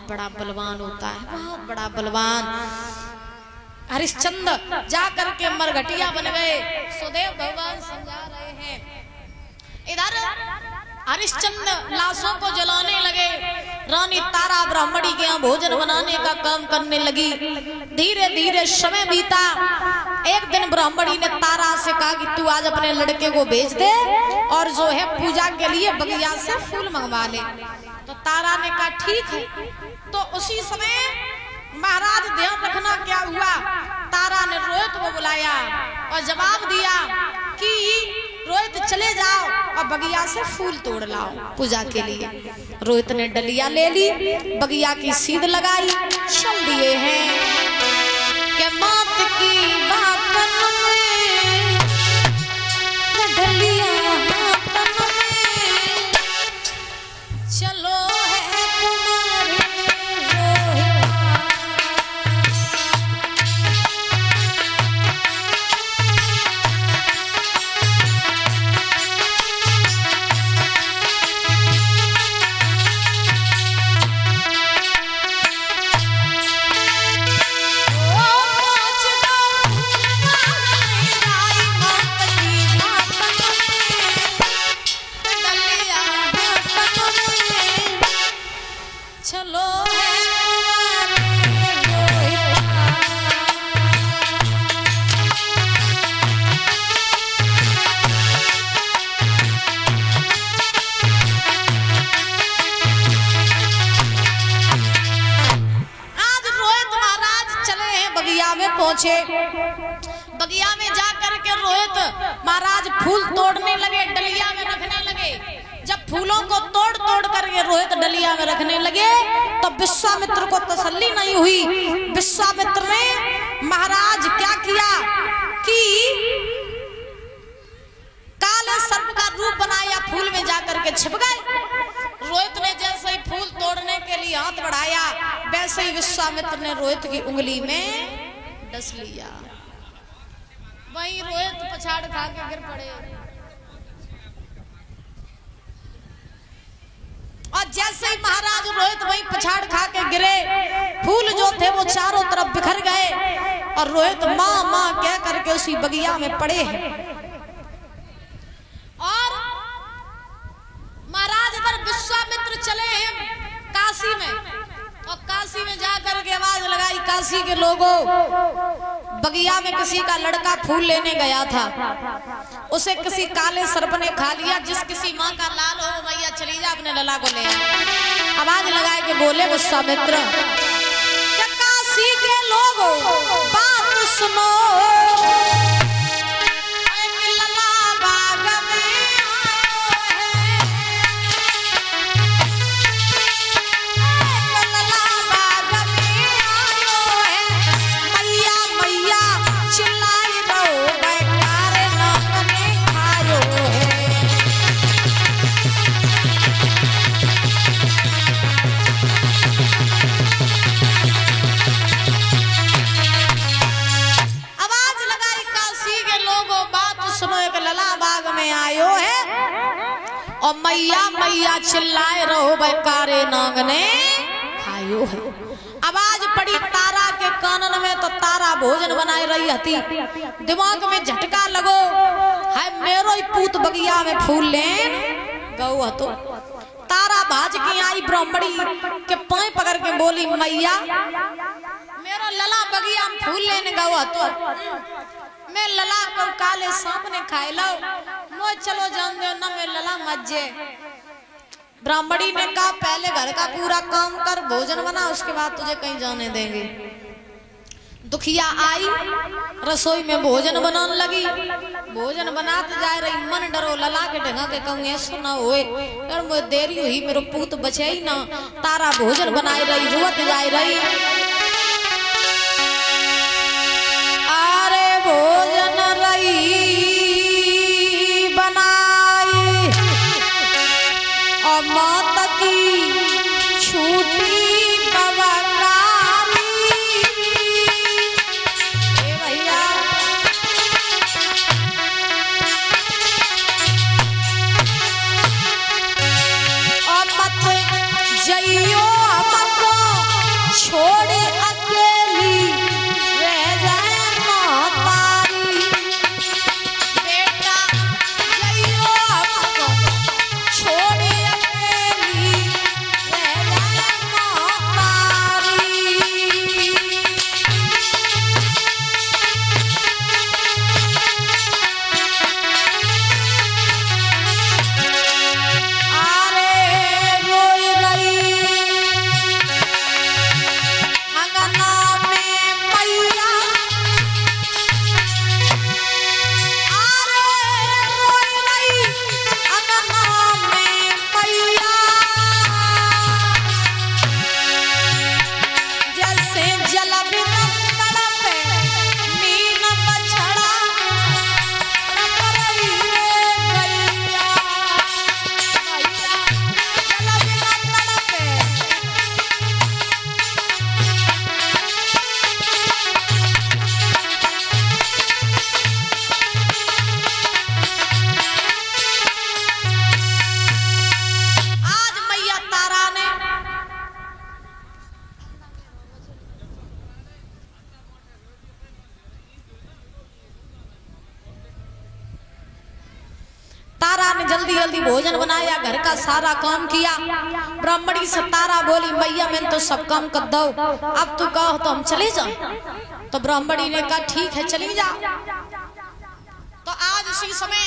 बड़ा बलवान होता है, बहुत बड़ा बलवान। हरिश्चंद्र जा करके मरघटिया बन गए। सुदेव भगवान समझा रहे हैं। इधर हरिश्चंद्र लाशों को जलाने लगे। रानी तारा ब्राह्मणी के यहाँ भोजन बनाने का काम करने लगी। धीरे धीरे समय बीता। एक दिन ब्राह्मणी ने तारा से कहा कि तू आज अपने लड़के को भेज दे और जो है पूजा के लिए बगिया से फूल मंगवा ले। तो तारा ने कहा ठीक है। तो उसी समय महाराज ध्यान रखना क्या हुआ, तारा ने रोहित को बुलाया और जवाब दिया कि रोहित चले जाओ और बगिया से फूल तोड़ लाओ पूजा के लिए। रोहित ने डलिया ले ली, बगिया की सीध लगाई, चल दिए हैं कि मात की बातन में डलिया हाथन में चलो है तुम्हारे चलो पहुंचे। बगिया में जाकर के रोहित महाराज फूल तोड़ने लगे, डलिया में रखने लगे। जब फूलों को तोड़ तोड़ करके रोहित डलिया में रखने लगे तो विश्वामित्र को तसल्ली नहीं हुई। विश्वामित्र ने महाराज क्या किया कि काले सर्प का रूप बनाया, फूल में जाकर के छिप गए। रोहित ने जैसे ही फूल तोड़ने के लिए हाथ बढ़ाया, वैसे ही विश्वामित्र ने रोहित की उंगली में डस लिया। वहीं रोहित पछाड़ खा के गिर पड़े। और जैसे ही महाराज रोहित वहीं पछाड़ खा के गिरे, फूल जो थे वो चारों तरफ बिखर गए और रोहित माँ माँ कह करके उसी बगिया में पड़े हैं। और महाराज पर विश्वामित्र चले हैं काशी में, और काशी में जाकर के आवाज लगाई, काशी के लोगों, बगिया में किसी का लड़का फूल लेने गया था, उसे किसी काले सर्प ने खा लिया। जिस किसी माँ का लाल हो भैया चली जा अपने लला को ले। आवाज लगाए के बोले विश्वामित्र, क्या काशी के लोगों बात सुनो, लला बाग में आयो है और मैया मैया चिल्लाए रहो बेकारे नाग ने खायो है। आवाज पड़ी तारा के कानन में तो तारा भोजन बनाए रही हती। दिमाग में झटका लगो, हाय मेरो ही पूत बगिया में फूल लेन गौ हतो। तारा भाज की आई ब्राह्मणी के पांव पकड़ के बोली, मैया मेरो लला बगिया में फूल लेने गौ हतो, मैं लला को काले सांप ने खाए लो, नो चलो जान दो ना मैं लला मज्जे। ब्राह्मणी ने कहा पहले घर का पूरा काम कर, भोजन बना, उसके बाद तुझे कहीं जाने देंगे। दुखिया आई रसोई में भोजन बनाने लगी, भोजन बनाते जा रही, मन डरो लला के ढंगा के कहूँ सुना होए यार मुझे देरी हुई, मेरो पूत बचे ही ना। तारा भोजन बनाई रही, रुवत जा रही, आरे भोजन रही बनाई और माता की छूटी बवकारी। भैया और मत जइयो हमको ने जल्दी जल्दी भोजन बनाया, घर का सारा काम किया। ब्राह्मणी से तारा बोली मैया मैंने तो सब काम कर दो, अब तू कहो तो हम चले जाओ। तो ब्राह्मणी ने कहा ठीक है चली जा। तो आज इसी समय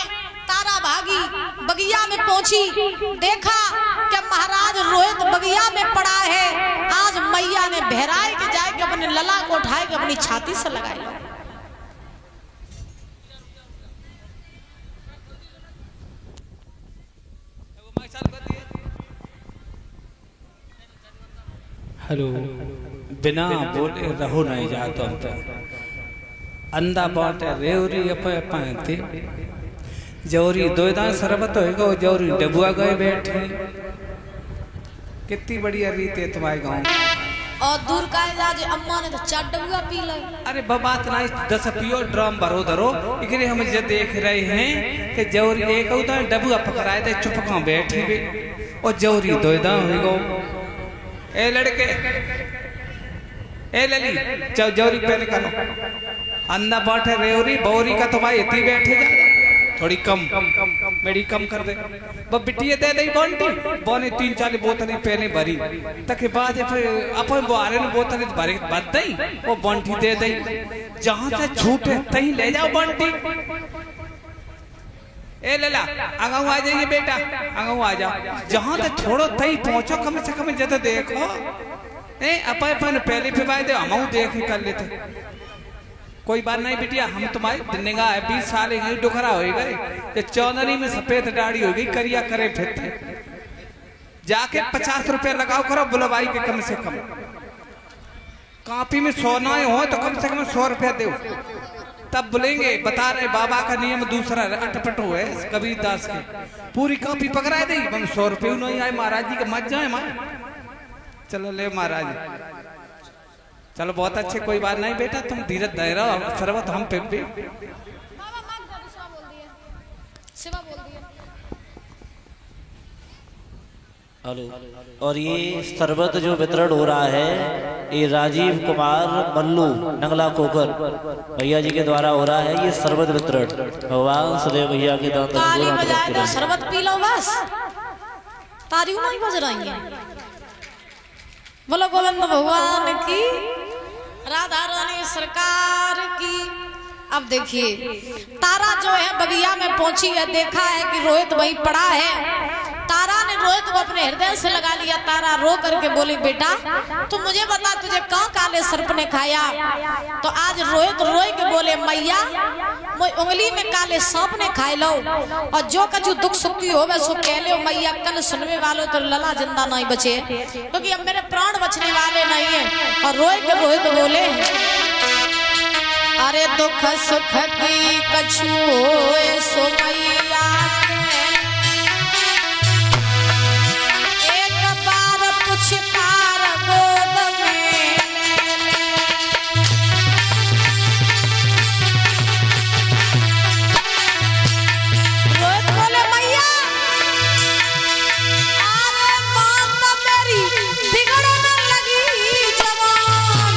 तारा भागी बगिया में पहुंची, देखा कि महाराज रोहित बगिया में पड़ा है। आज मैया ने बहराए के जाए के अपने लला को उठाए के अपनी छाती से लगाए। हेलो, बिना बोले रहो नहीं जातो अंधा बाटे रेवरी अपते जौरी दोदा शरबत होएगा, जौरी डबुआ गए बैठे। कितनी बढ़िया रीत है तुम्हारे गाँव। और दूर का इलाज अम्मा ने तो 4 डबुआ पी ली। अरे बात ना 10 पियो ड्रम भरो धरो। इकरे हम जो देख रहे हैं कि जौरी एक उदा डबुआ पकड़ाए थे चुप कहाँ बैठी भी, और जौरी दोदा होएगा। ए लड़के, ए लली चल जौरी पे निकालो। अन्ना बाटे रेवरी बौरी का तुम्हारी इतनी बैठे जा, थोड़ी कम मेरी कम कर दे। बस बिटिया दे दे बंटी बोने 3-4 बोतलें पहले भरी तक बाद फिर अपन बारे में बोतलें भरे बद दई वो बंटी दे दई। जहां से छूटे तहीं ले जाओ बंटी। ए लला आगाऊ आ जाइए बेटा, आगाऊ आ जाओ। जहां तक छोड़ो तहीं पहुंचो, कम से कम जब देखो ए अपन पहले पे बाय दे हम देख कर लेते। कोई बात नहीं बिटिया, हम तुम्हारी निगाह है 20 साल ही डुखरा हो गए, चौधरी में सफेद दाढ़ी हो गई, करिया करे फिरते। जाके 50 रुपए लगाओ करो बुलवाई के, कम से कम कापी में सोना हो तो कम से कम 100 रुपया दो, तब बोलेंगे। बता रहे बाबा का नियम दूसरा अटपट है कबीर दास के। पूरी कापी पकड़ा दी 100 रुपये नहीं आए, महाराज जी के मत जाए माँ। चलो ले महाराज, चलो बहुत अच्छे, कोई बात नहीं बेटा, तुम धीरज दे रहो, शरबत हम पे भी। हेलो, और ये शरबत जो वितरण हो रहा है ये राजीव कुमार मल्लू नंगला कोकर भैया जी के द्वारा हो रहा है। ये शरबत वितरण भगवान सुदेव भैया के द्वारा। शरबत पी लो बस, तारी नहीं बज रही है। बोलो गोविंद भगवान की, राधा रानी सरकार की। अब देखिए तारा जो है बगिया में पहुंची है, देखा है कि रोहित वहीं पड़ा है। तारा ने रोहित को अपने हृदय से लगा लिया। तारा रो करके बोली बेटा तू मुझे बता तुझे कहाँ काले सर्प ने खाया। तो आज रोहित रोए के बोले मैया उंगली में काले सांप ने खाए लो, और जो कछु दुख सुख की हो मैं सो कह लो मैया। कल सुनने वालों तो लला जिंदा नहीं बचे, क्योंकि अब मेरे प्राण बचने वाले नहीं है। और रोए के रोहित बोले अरे दुख सुख की कछु होए सो मैया, एक बार पुछतार गोद में ले ले। रोहित बोले मैया अरे माता मेरी बिगड़ने लगी जवान,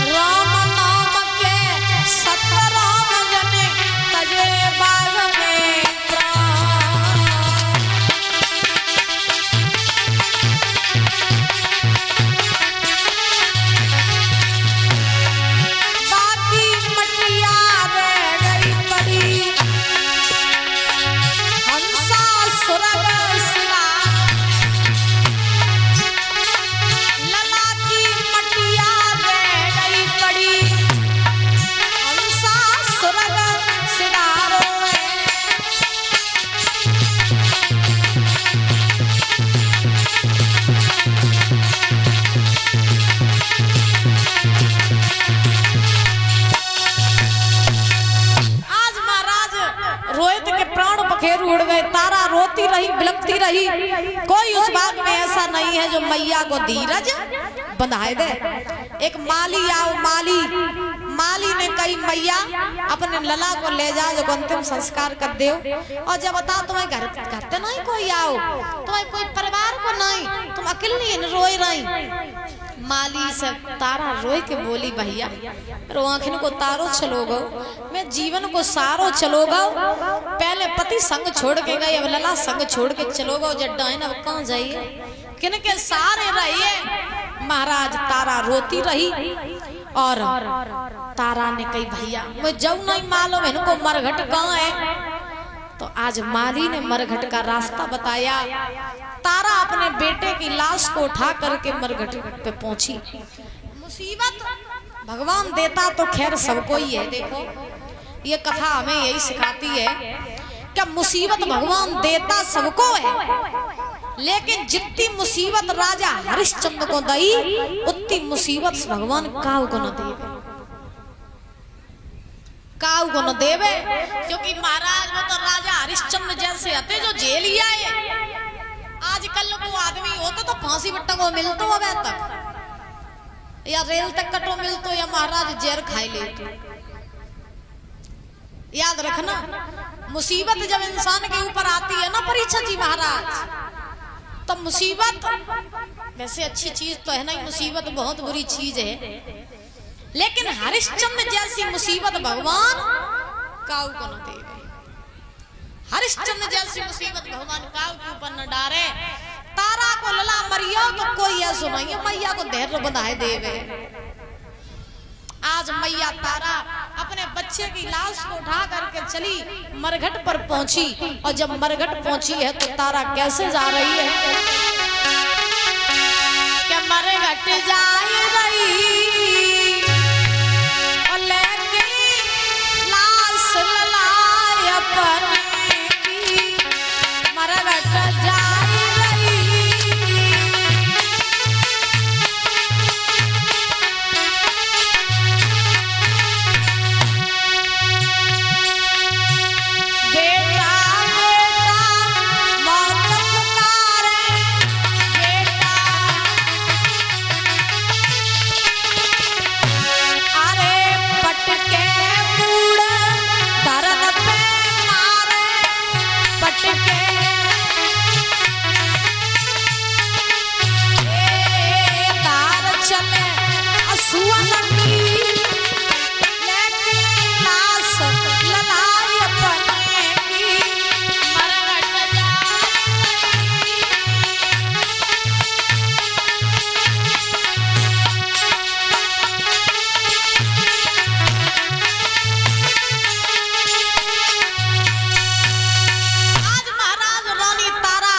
राम नाम के सतराम जने तजे बाग में प्राण। बाकी मटिया रह गई पड़ी, हंसा सुरग सिला। लला की मटिया रह गई पड़ी, हंसा सुरग सिधारो। आज महाराज रोहित के प्राण पखेरु उड़ गए। तारा रोती रही बिलखती रही। कोई उस बाग में ऐसा नहीं है जो मैया को धीरज बंधाए दे। एक माली आओ, माली ने कही मैया अपने लला को ले जाओ जो अंतिम संस्कार कर दो। और जब बताओ तुम्हें घर करते नहीं कोई आओ, तुम्हें कोई परिवार को नहीं, तुम अकेली रोई रही। माली से तारा रोए के बोली भैया रो आँखिन को तारो चलो गो, मैं जीवन को सारो चलो गो। पहले पति संग छोड़ के गए, अब लला संग छोड़ के चलो गो। जड्डाइन अब कहाँ जाइए, किन के सारे रहिए। महाराज तारा रोती रही और तारा ने कही भैया मैं जाऊँ नहीं मालूम इनको मरघट कहाँ है। तो आज माली ने मरघट का रास्ता बताया। तारा अपने बेटे की लाश को उठा करके मरघट पे पहुंची। मुसीबत भगवान देता तो खैर सबको ही है। देखो ये कथा हमें यही सिखाती है कि मुसीबत भगवान देता सबको है, लेकिन जितनी मुसीबत राजा हरिश्चंद्र को दई उतनी मुसीबत भगवान काऊ को न देवे, काऊ को न देवे। क्योंकि महाराज वो तो राजा हरिश्चंद्र जैसे हते जो जेल ही आए। आजकल को आदमी होते तो फांसी बट्टा को मिलतो अब तक, या रेल तक कटो मिलतो, या महाराज जेर खाई लेते। याद रखना मुसीबत जब इंसान के ऊपर आती है ना परीक्षा जी महाराज, तो मुसीबत वैसे अच्छी चीज तो है नहीं, मुसीबत बहुत बुरी चीज है, लेकिन हरिश्चंद्र जैसी मुसीबत भगवान काऊ को न देवे। हरिश्चंद्र जैसी मुसीबत भगवान काऊ के ऊपर न डारे। तारा को लला मरिया तो कोई ऐसा नहीं है मैया को धैर्य बधाए देवे। आज मैया तारा अपने बच्चे की लाश को उठा करके चली मरघट पर पहुंची, और जब मरघट पहुंची है तो तारा कैसे जा रही है क्या मरघट जा रही और लेके लाश ललाय अपने की मरघट जा रही। बेटा बेटा मौत पुकारे, बेटा अरे पटके बूढ़ दर्द पे मारे, पटके तार चले असुअन की लेके लाश ललाई अपने की मरघट जा रही। आज महाराज रानी तारा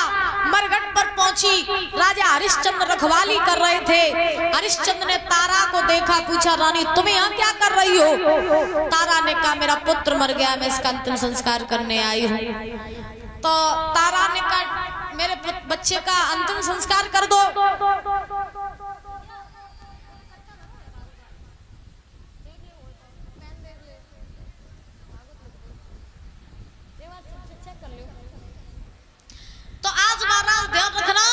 मरघट पर पहुंची। राजा हरिश्चंद्र रखवाली कर रहे थे। हरिश्चंद्र ने तारा को देखा, पूछा रानी तुम यहाँ क्या कर रही हो। तारा ने कहा मेरा पुत्र मर गया, मैं इसका अंतिम संस्कार करने आई हूँ। तो तारा ने कहा मेरे बच्चे का अंतिम संस्कार कर दो। तो आज महाराज ध्यान रखना,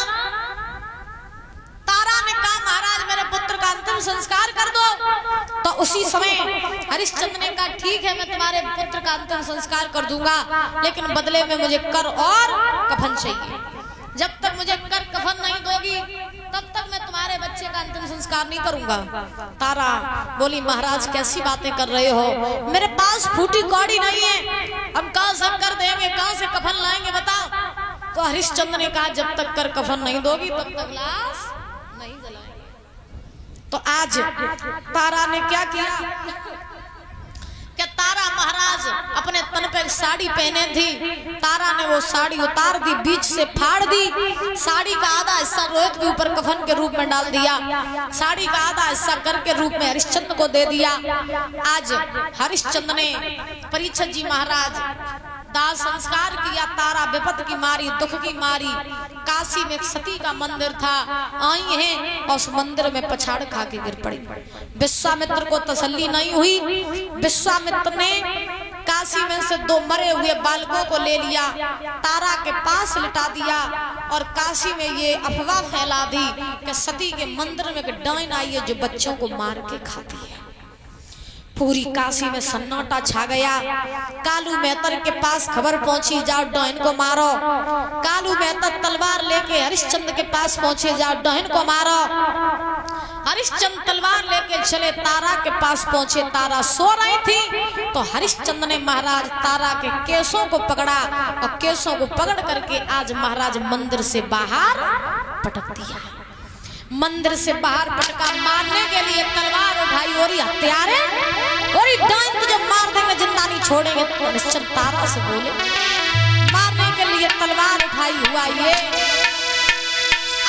तारा ने कहा महाराज मेरे पुत्र का अंतिम संस्कार कर दो। तो उसी समय हरिश्चंद्र ने कहा ठीक है मैं तुम्हारे पुत्र का अंतिम संस्कार कर दूंगा, लेकिन बदले में मुझे कर और कफन चाहिए। जब तक मुझे कर कफन नहीं दोगी तब तक मैं तुम्हारे बच्चे का अंतिम संस्कार नहीं करूंगा। तारा बोली महाराज कैसी बातें कर रहे हो, मेरे पास फूटी कौड़ी नहीं है, हम कहां से कर देंगे, कहां से कफन लाएंगे बताओ। तो हरिश्चंद्र ने कहा जब तक कर कफन नहीं दोगी तब तक लाश नहीं जलाएंगे। तो आज तारा ने क्या किया कि तारा महाराज अपने तन पे साड़ी पहने थी, तारा ने वो साड़ी उतार दी, बीच से फाड़ दी। साड़ी का आधा हिस्सा रोहित के ऊपर कफन के रूप में डाल दिया, साड़ी का आधा हिस्सा कर के रूप में हरिश्चंद्र को दे दिया। आज हरिश्चंद्र ने परीक्षित जी महाराज दाह संस्कार किया। तारा विपत की मारी, दुख की मारी। काशी में एक सती का मंदिर था, आई है और उस मंदिर में पछाड़ खा के गिर पड़ी। विश्वामित्र को तसल्ली नहीं हुई। विश्वामित्र ने काशी में से 2 मरे हुए बालकों को ले लिया, तारा के पास लिटा दिया और काशी में ये अफवाह फैला दी कि सती के मंदिर में एक डाइन आई है जो बच्चों को मार के खाती है। पूरी काशी में सन्नाटा छा गया। कालू मेहतर के पास खबर पहुंची जाओ डाइन को मारो। कालू मेहतर तलवार लेके हरिश्चंद्र के पास पहुंचे, जाओ डाइन को मारो। हरिश्चंद्र तलवार लेके चले, तारा के पास पहुंचे। तारा सो रही थी तो हरिश्चंद्र ने महाराज तारा के केसों को पकड़ा और केसों को पकड़ करके आज महाराज मंदिर से बाहर पटक दिया। मंदिर से बाहर पटका, मारने के लिए तलवार उठाई और हत्यारे और डाइन तुझे मार देंगे, जिंदा नहीं छोड़ेंगे। तो हरिश्चंद्र तारा से बोले, मारने के लिए तलवार उठाई हुआ ये,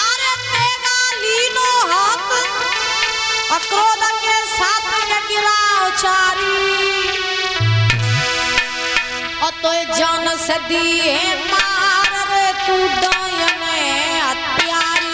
अरे तेगा लीनो हाथ क्रोध के साथ में गिरा उचारी और तो जान से दिए मार रे तू डायन हत्यारी।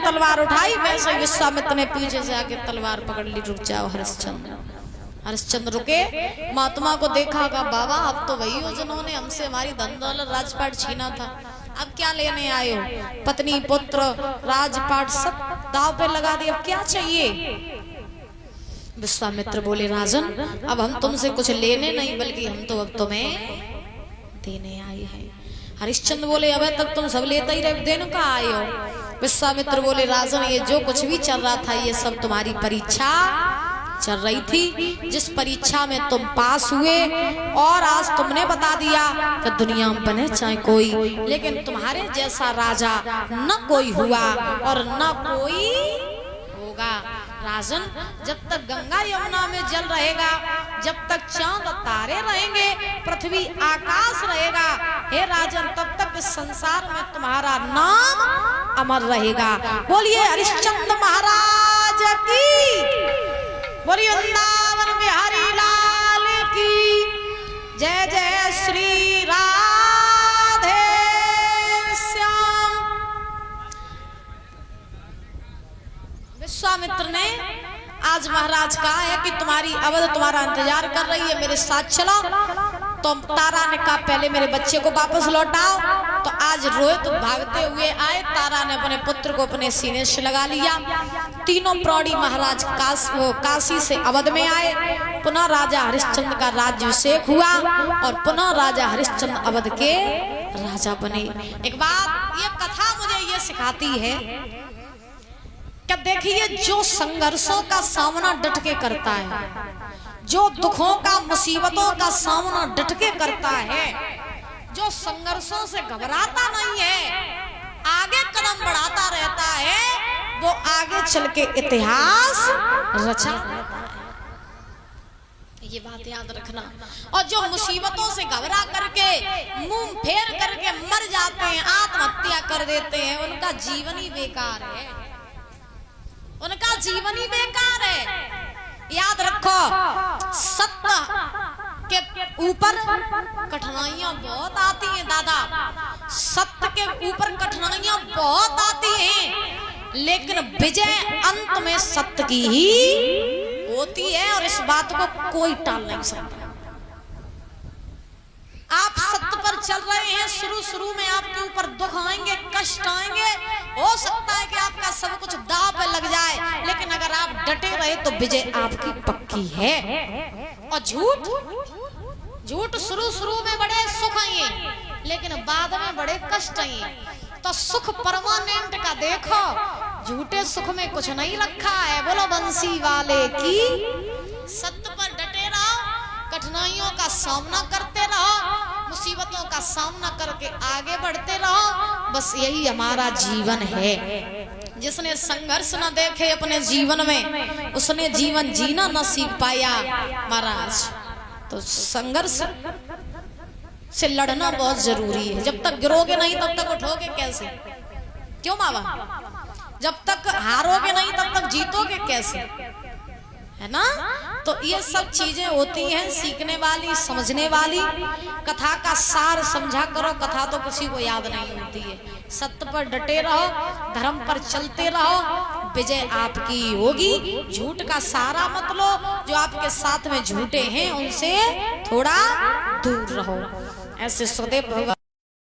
तलवार उठाई, वैसे विश्वामित्र ने पीछे से आके तलवार पकड़ ली। रुक जाओ हरिश्चंद्र। हरिश्चंद्र रुके, महात्मा को देखा, कहा बाबा अब तो वही हो जिन्होंने हमसे हमारी धन दौलत राजपाट छीना था, अब क्या लेने आए हो? पत्नी पुत्र राजपाट सब दाव पे लगा दिया, अब क्या चाहिए? विश्वामित्र बोले राजन अब हम तुमसे कुछ लेने नहीं बल्कि हम तो अब तुम्हें देने आए हैं। हरिश्चंद्र बोले अबे तक तुम सब लेता ही रहे, देने का आए हो? विश्वामित्र बोले राजन ये जो कुछ भी चल रहा था ये सब तुम्हारी परीक्षा चल रही थी, जिस परीक्षा में तुम पास हुए और आज तुमने बता दिया कि दुनिया में बने चाहे कोई, लेकिन तुम्हारे जैसा राजा न कोई हुआ और न कोई होगा। राजन जब तक गंगा यमुना में जल रहेगा, जब तक चांद तारे रहेंगे, पृथ्वी आकाश रहेगा, हे राजन तब तक इस संसार में तुम्हारा नाम अमर रहेगा। बोलिए हरिश्चंद्र महाराज की, बोलिए वृंदावन बिहारी लाल की जय। जय श्री राधे श्याम। विश्वामित्र ने आज महाराज कहा है कि तुम्हारी अवध तुम्हारा इंतजार कर रही है, मेरे साथ चलो। तो तारा ने कहा पहले मेरे बच्चे को वापस लौटाओ। तो आज रोहित भागते हुए आए, तारा ने अपने पुत्र को अपने सीने से लगा लिया। तीनों प्रौढ़ी महाराज काशी से अवध में आए। पुनः राजा हरिश्चंद्र का राज्याभिषेक हुआ और पुनः राजा हरिश्चंद्र अवध के राजा बने। एक बात ये कथा मुझे ये सिखाती है कि देखिए जो संघर्षों का सामना डट के करता है, जो दुखों का मुसीबतों का सामना डट के करता है, जो संघर्षों से घबराता नहीं है, आगे कदम बढ़ाता रहता है, वो आगे चल के इतिहास रचा रहता है। ये बात याद रखना। और जो मुसीबतों से घबरा करके मुंह फेर करके मर जाते हैं, आत्महत्या कर देते हैं, उनका जीवन ही बेकार है, उनका जीवन ही बेकार है। याद रखो, सत्य के ऊपर कठिनाइयां बहुत आती हैं दादा, सत्य के ऊपर कठिनाइयां बहुत आती हैं, लेकिन विजय अंत में सत्य की ही होती है, और इस बात को कोई टाल नहीं सकता। आप सत्य पर चल रहे हैं, शुरू में आपके ऊपर दुख आएंगे, कष्ट आएंगे, हो सकता है कि आपका सब कुछ दांव पे लग जाए, लेकिन अगर आप डटे रहे तो विजय आपकी पक्की है। और झूठ शुरू में बड़े सुख आए, लेकिन बाद में बड़े कष्ट आए। तो सुख परमानेंट का देखो, झूठे सुख में कुछ नहीं रखा है। बोलो बंसी वाले की। सत्य पर डटे रहो, कठिनाइयों का सामना करते रहो, मुसीबतों का सामना करके आगे बढ़ते रहो, बस यही हमारा जीवन है। जिसने संघर्ष न देखे अपने जीवन में, उसने जीवन जीना न सीख पाया महाराज। तो संघर्ष से लड़ना बहुत जरूरी है। जब तक गिरोगे नहीं तब तक उठोगे कैसे? क्यों मावा? जब तक हारोगे नहीं तब तक जीतोगे कैसे? है ना? तो ये सब चीजें होती हैं सीखने वाली, समझने वाली। कथा का सार समझा करो, कथा तो किसी को याद नहीं होती है। सत्य पर डटे रहो, धर्म पर चलते रहो, विजय आपकी होगी। झूठ का सहारा मत लो, जो आपके साथ में झूठे हैं उनसे थोड़ा दूर रहो। ऐसे सदैव भगवान